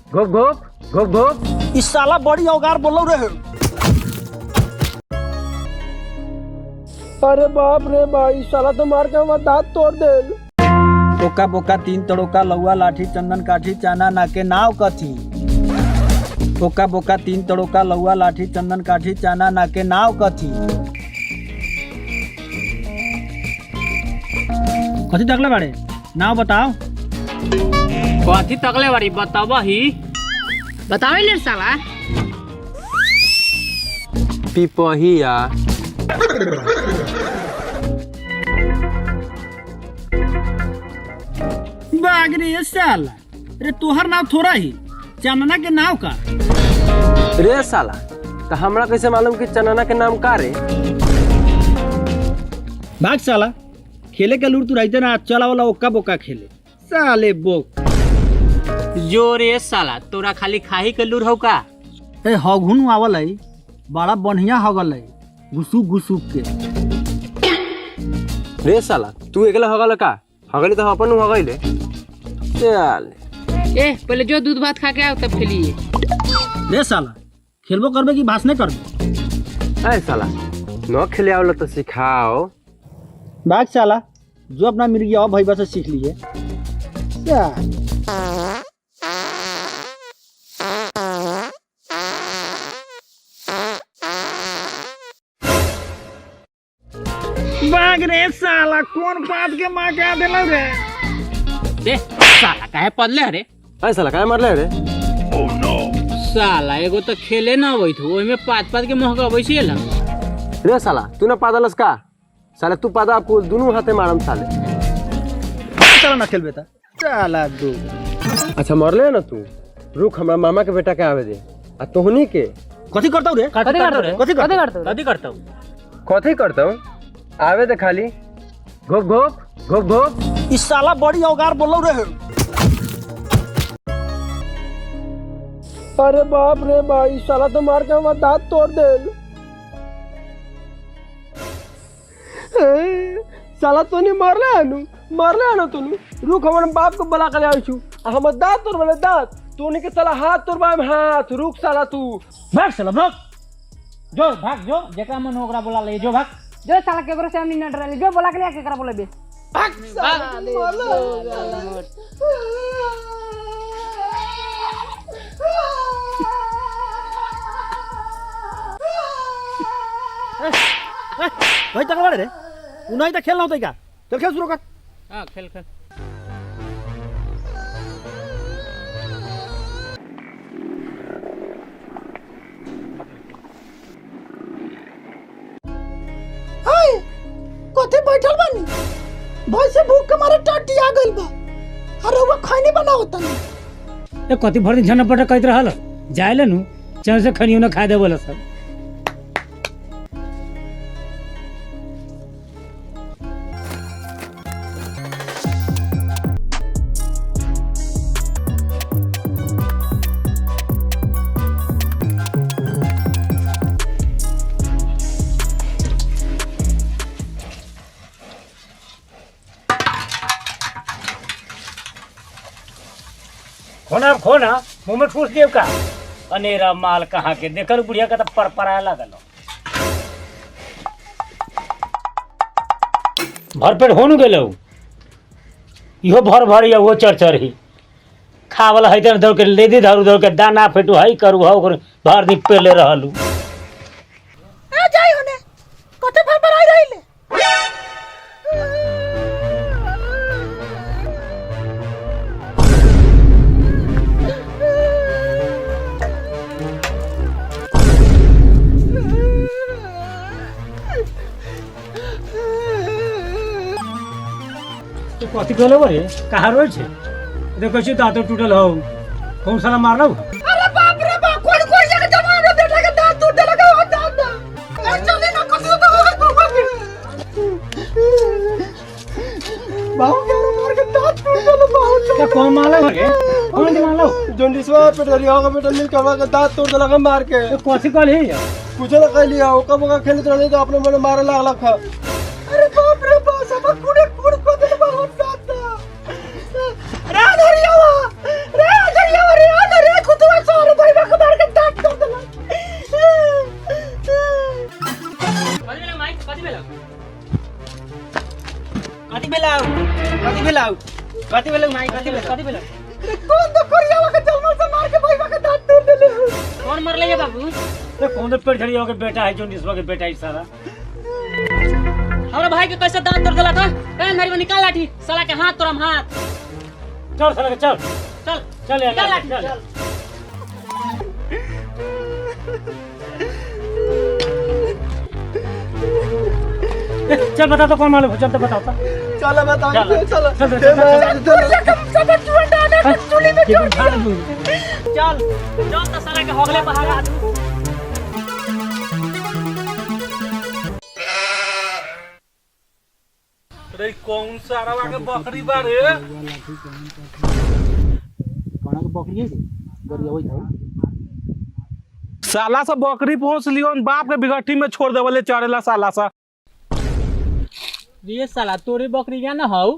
घोप घोप घोप घोप। इस साला बड़ी औगार बोलो रहे। अरे बाप रे भाई, साला तो मार के हमारा दांत तोड़ दे। ओका बोका तीन तड़ोका लौआ लाठी चंदन काठी चाना नाके नाव कथी। ओका बोका तीन तड़ोका लौआ लाठी चंदन काठी चाना नाके नाव कथी। कथी तकले बाड़े नाव बताओ। कथी तकले बाड़ी बताब ही। बतावे ले साला। पिपहिया। बागरे साला, अरे तोहर नाव थोड़ा ही चानना के नाव का। रे साला, तो हमरा कैसे मालूम कि चनना के नाम का रे? भाग साला, खेले के लूर तू रहते ना, चला वाला ओका बोका खेले साले बोक। जो रे साला, तोरा खाली खाही के लूर हो का? ए हगुन आवल है, बड़ा बढ़िया हगल है, घुसूक घुसूक के। रे साला, तू एकला हगल का? हगली तो अपन हगले। चल ए पहले जो दूध भात खा के आओ तब खेलिए। रे साला, खेलबो करबे कि भाषणे करबे? ऐ साला, न खेले आवला तो सिखाओ। भाग साला, जो अपना मिर्गिया भाई बस सीख लिए। भाग रे साला, कौन बात के माँ क्या दिला रे? दे साला काहे पदले रे? ऐ साला काय मारले रे? साला एगो तो खेले ना होइत हो, ओइ में पात के महक अबैसी ला। रे साला, तू ना पादलस का? साले तू पादा आपको दोनों हाथे मारम साले। चला ना खेल बेटा, चला दो। अच्छा मरले ना तू, रुक हमरा मामा के बेटा के आवे दे। आ तोहनी के कथी करता रे? कथी करतो रे? कथी करता? कथी करतो? कथी करता हूँ? आवे दे खाली। घोप घोप घोप घोप। इस साला बड़ी औगार बोलो रहे। अरे बाप रे भाई, साला तो मार के हमारा दांत तोड़ दे। साला तो नहीं मारले आनु तूने। रुक हमारे बाप को बुला के ले आई छू। हम दांत तोड़ वाले दांत, तूने के साला हाथ तोड़वा में हाथ। रुक साला तू। भाग साला भाग। जो भाग जो, जेका मन ओकरा बोला ले जो भाग। जो साला केकरो से हम नहीं डरले, जो बोला के ले केकरा बोले बे। भाग साला। भाई तक रे, उन्हें तो खेलना होता है क्या? चल खेल शुरू कर। हां खेल। हाय, कोथे बैठल बानी? भाई से भूख के मारे टाटी आ गइल बा। अरे वो खाने बनाओ तनी। ए कति भर दिन झनपट कहत रहल जाइले नु चन से खनियो न खा दे बोला सब। खोना मुंह में ठूस देव का। अनेरा माल कहाँ के देखल बुढ़िया का तो परपराया लगल। भरपेट होनु गेलो, इहो भर या वो चरचर ही खावला है दौड़ के ले दी धरू दौड़ के दाना फेटू है करू हो भर दिन पेले रहलू। आ जाई होने, कोथे भर आई रहिले। कथी कहलो रे? कहाँ रोज छे? देखो छी दांत टूटल हो, कौन साला मारलो? अरे बाप रे बाप, कोन जगह जमा में बेटा के दांत टूटे लगा हो दांत। चले ना कथि तो हो बाबू के मार के दांत टूटल बहुत। क्या कौन मारलो रे? कौन मारलो? जोंडिसवा पेटरिया का बेटा मिल के दांत तोड़ लगा मार के। कथी कहल है यार? कुछ ना कह लिया, ओका बोका खेलत रहे तो अपने मन मारे लागला खा। अरे बाप रे बाप, सब कुड़े कुड़ को दे बहुत दांत। रे धरियावा रे भेलाउ कथी भेलाउ माई कथी भेलाउ कौन तो करियावा के जलमल से मार के भाईवा के दांत तोड़ देले कौन मरले है बाबू? तो कौन तो पेड़ झड़िया के बेटा है जो निस्वा के बेटा है सारा। हमारा भाई के कैसे दांत तोड़ देला था? ए मेरी को निकाल लाठी, साला के हाथ तोड़म हाथ। चल साला के चल चल चल यार निकाल लाठी, चल चल बता तो कौन मालूम चल तो बताओ तो चलो बताओ चलो चल चल जो तो साला के होगले पहाड़ आ तू। रे कौन सा अरवा के बकरी बारे कोना के बकरी है गरिया होई था साला सा बकरी पहुंच लियो बाप के बिगट्ठी में छोड़ देवले चढ़ेला साला सा। ये साला तोरे बकरी क्या ना हौ?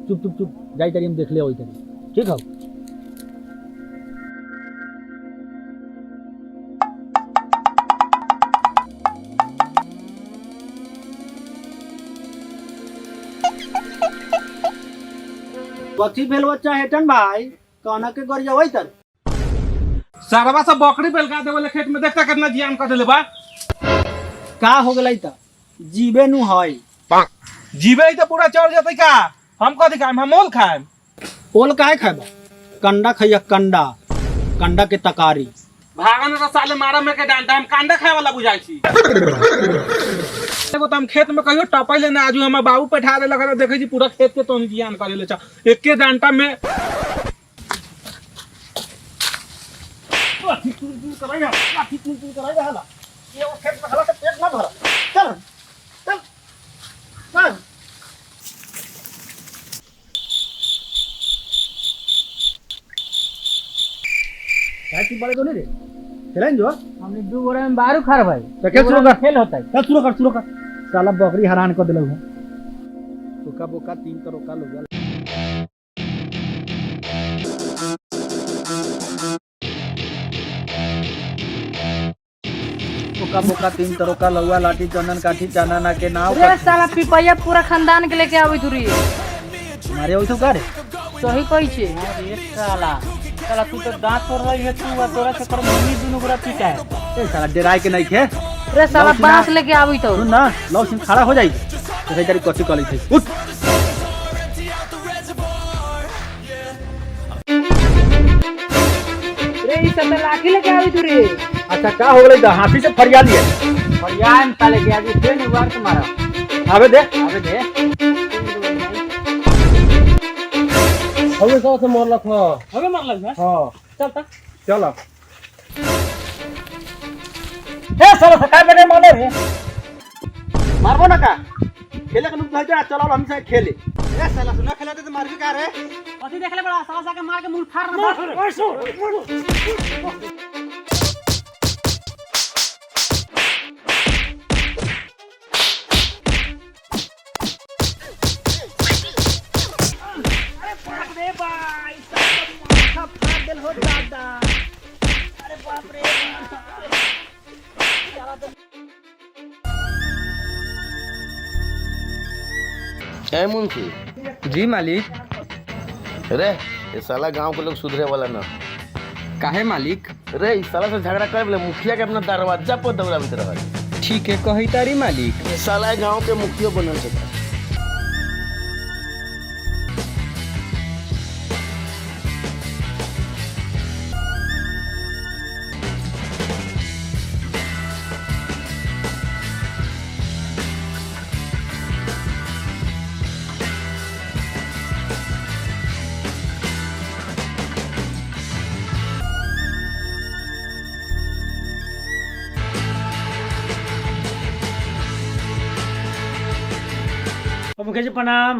चुप चुप चुप जाई तरी हम देख ले होई तरी ठीक हो। कथी भेल बच्चा हेटन भाई कोना के गरिया होई तर सारवा सा बकरी बेलका देवले खेत में देखता कितना जियान कर देले बा। का हो गेलै त जीवे नु हई जीवे ही तो पूरा चढ़ जाते का हम कथी खाएम हम मोल खाएम। ओल काहे खाबा कंडा खइया कंडा कंडा के तकारी भागन तो साले मारा में के डांटा हम कांदा खाए वाला बुझाई छी। एगो तो हम खेत में कहियो टपैले ना आजू हम बाबू बैठा देलक त देखै छी पूरा खेत के तो जियान करेले छ एके डांटा में बड़े तो नहीं रे खेलें जो हमने दू गोरे में बारू खार भाई तो खेल शुरू कर खेल होता है। चल शुरू कर साला बकरी हैरान कर देलौ है बोका बोका 3 करोड़ का लोग बोका बोका 3 करोड़ का लौआ लाठी चंदन काठी चाना ना के नाव रे साला पिपैया पूरा खानदान के लेके आवी तुरी मारे होई तो का रे सही कही छे। अरे साला साला तू तो दांत तोड़ रही है तू तोरा से कर मम्मी दुनु गोरा पीटा है। ए साला डराय के नहीं खे रे साला बांस लेके आवी तो सुन ना लौ सिंह खड़ा हो जाई तो तेरी कच्ची कली थी उठ रे ई सब लाठी लेके आवी तुरी। अच्छा का हो गई हाथी से फरिया लिए फरियान ताले के आगे ट्रेन उबार के मारा आवे दे हमें से मारला था हमें मार लग हां चल तक चलो ए साला सकाय बेटे मारे रे मारबो ना का खेले के नुक भाई चलो हम से खेले ए साला सुना खेलते तो मार भी का रे अथी देखले बड़ा साला सा के मार के मुंह फाड़ ना। ए मुंशी जी मालिक। रे ये साला गांव के लोग सुधरे वाला ना काहे मालिक? रे इस साला से झगड़ा कर बोले मुखिया के अपना दरवाजा पर दौड़ा भी रहा ठीक है कही तारी मालिक। साला गांव के मुखिया बनल से मुखिया जी प्रणाम।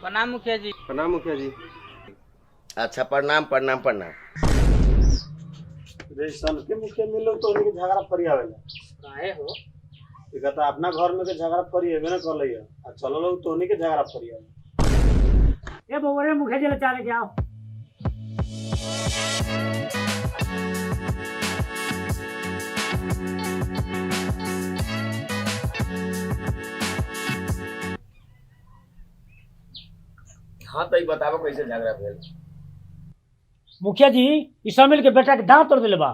प्रणाम मुखिया जी। प्रणाम मुखिया जी। अच्छा प्रणाम प्रणाम प्रणाम। रे सन के मुखिया मिलो तो उनके झगड़ा फरी आवेला काहे हो? ई कहता अपना घर में के झगड़ा फरी हेबे ना कर लइया आ चलो लोग तो उन्हीं के झगड़ा फरी आवे ए बउरे मुखिया जी ले चले के आओ। हाँ तो बताबो कैसे झगड़ा भेल। मुखिया जी ई सब मिल के बेटा के दांत तोड़ दिले बा।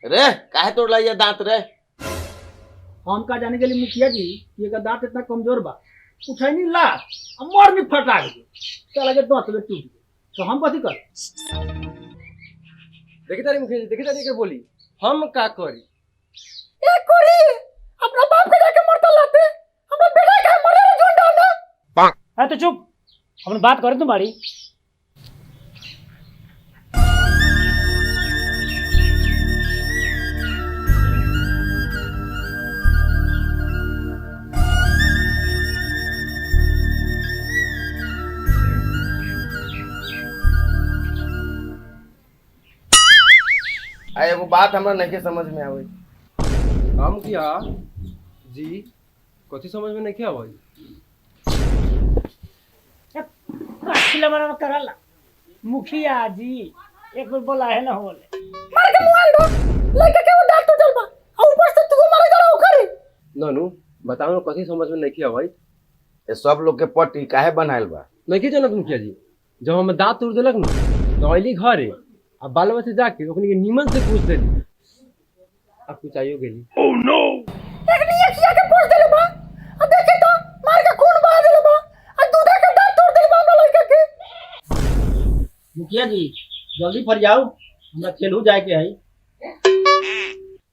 रे काहे तोड़ लिया दांत रे? हम का जाने के लिए मुखिया जी कि एकर दांत इतना कमजोर बा, उठाई नहीं ला अब मोर नहीं फटा गई, चला के दांत में टूट गई, तो हम कथी कर? देखी तारी मुखिया जी, देखी तारी के बोली हम का करी? अपना बाप के जाके मरता लाते हमरा बेटा के मरे रे जोन डालना। है तो चुप, अपन बात करे तुम्हारी। एगो बात हमरा नहीं समझ में आवे। काम किया जी कथी समझ में नहीं आवा? काठिला बना करला मुखिया जी एक बार बोला है ना होले मार के मोबाइल दो लड़का के वो दांत टूटल बा और ऊपर से तू मारे जरा ओखरी। नानू बताओ ना कथी समझ में नहीं आवा? ये सब लोग के पट्टी काहे बनाइल बा? नहीं जानत मुखिया जी, जब हम दांत तोड़ देलक न तो अली घरे अब बाल बच्चे जाके ओकनी के नीमन से पूछ देली अब कुछ आइयो गेली। ओह नो एक नहीं अखिया के पोछ देले बा अब देखे तो मार के खून बहा देले बा और दूधा के दांत तोड़ देले बा हमरा लड़का के। मुखिया जी जल्दी फर जाओ, हमरा खेलू जाए के है।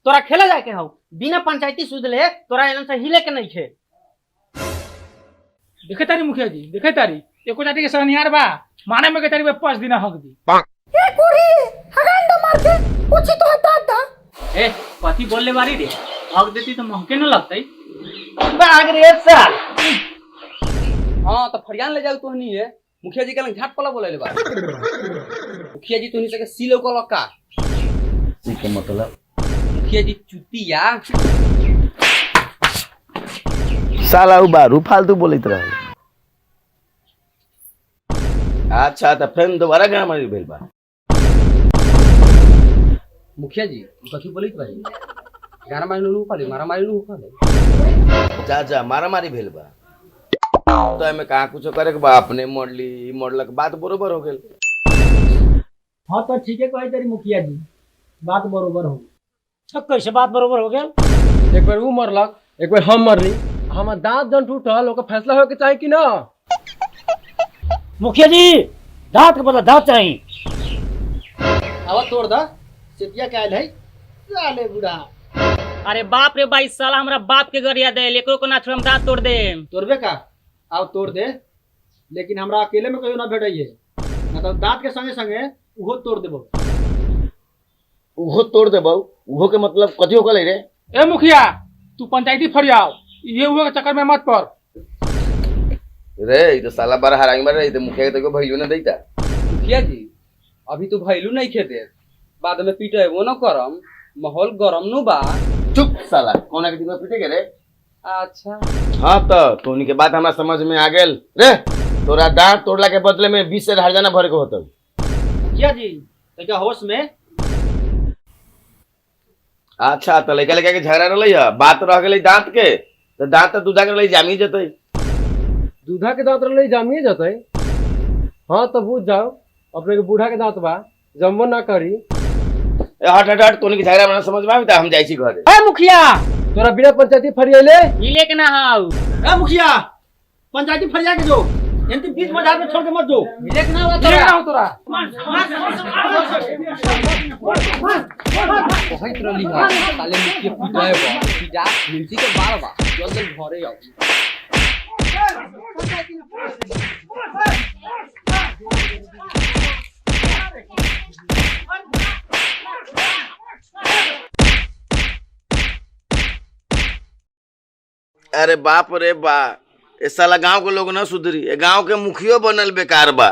तोरा खेला जाके हौ बिना पंचायती सुध ले तोरा एलन से हिले के नहीं खे। देखे तारी मुखिया जी, देखे तारी एको जाति के सहनिहार बा माने में के तारी 5 दिन हक दी। ए कोरी हगान दो मार के पूछी तो दांत दा। ए कथी बोलले बारी रे, हक देती तो महके न लगतई। भाग रे साल। हाँ तो फरियान ले जाओ तो नहीं है मुखिया जी के झाट पला बोले बा। मुखिया जी तो नहीं सके सीलो को लक्का के मतलब मुखिया जी चुतिया साला उ बारू फालतू बोलत रहे। अच्छा तो फिर दोबारा गाँव में भेल बा। मुखिया जी कथी बोलित भाई गाना मारी नु खाली मारा मारी नु खाली जा जा मारा मारी भेल बा तो एमे कहाँ कुछ करे के बा? अपने मोड़ली मोड़लक बात बरोबर हो गेल। हाँ तो ठीक है कहे तेरी मुखिया जी, बात बरोबर हो। कैसे बात बरोबर हो गया? एक बार वो मरलक एक बार हम मरली, हमार दांत जन टूटल ओकर फैसला होके चाहे कि ना? मुखिया जी दांत के बदला दांत चाहिए। आवा तोड़ दा सेतिया कायल है साले बुढ़ा। अरे बाप रे भाई साला हमरा बाप के गरिया दे एकरो को ना छोड़ हम दांत तोड़ दे। तोड़बे का आओ तोड़ दे, लेकिन हमरा अकेले में कहियो ना भेटाइए, ना तो दांत के संगे संगे उहो तोड़ देबो। उहो तोड़ दे बाऊ, उहो के मतलब कथी हो गले रे? ए मुखिया तू पंचायती फरियाव ये हुए के चक्कर में मत पड़। रे ई तो साला बार हराई मार रही तो मुखिया के तो भइयो न देता। मुखिया जी अभी तो भैलू नहीं खेते बाद में पीटे वो न करम माहौल गरम नु बा। चुप साला कोना के दिन में पीटे के रे? अच्छा हाँ तो तोनी के बात हमरा समझ में आ गेल रे। तोरा दांत तोड़ला के बदले में 20 से हर्जाना भरे के होतो। मुखिया जी तैका होश में। अच्छा तो लइका लइका के झगड़ा रहलै ह, बात रह गेलै दांत के, तो दांत तो दूधा के रहलै जामी जतै। दूधा के दांत रहले जामिए जतै। हाँ तो बुझ जाओ अपने के बूढ़ा के दांत बा जमबो ना करी। ए हट हट हट, तोनी के झगड़ा हमरा समझ में आवे त हम जाई छी घरे। ए मुखिया तोरा बिना पंचायती फरियाले हिले के ना हौ। ए मुखिया पंचायती फरिया के जो एंती बीच बाजार में छोड़ के मत जो। हिले के ना हो हिले ना हो तोरा। बहुत रली है साले मुखिया पिटाए बा सीधा मिलती के बार बा जल्दी घरे आओ। अरे बाप रे बा, ए साला गांव के लोग न सुधरी, ए गांव के मुखियो बनल बेकार बा।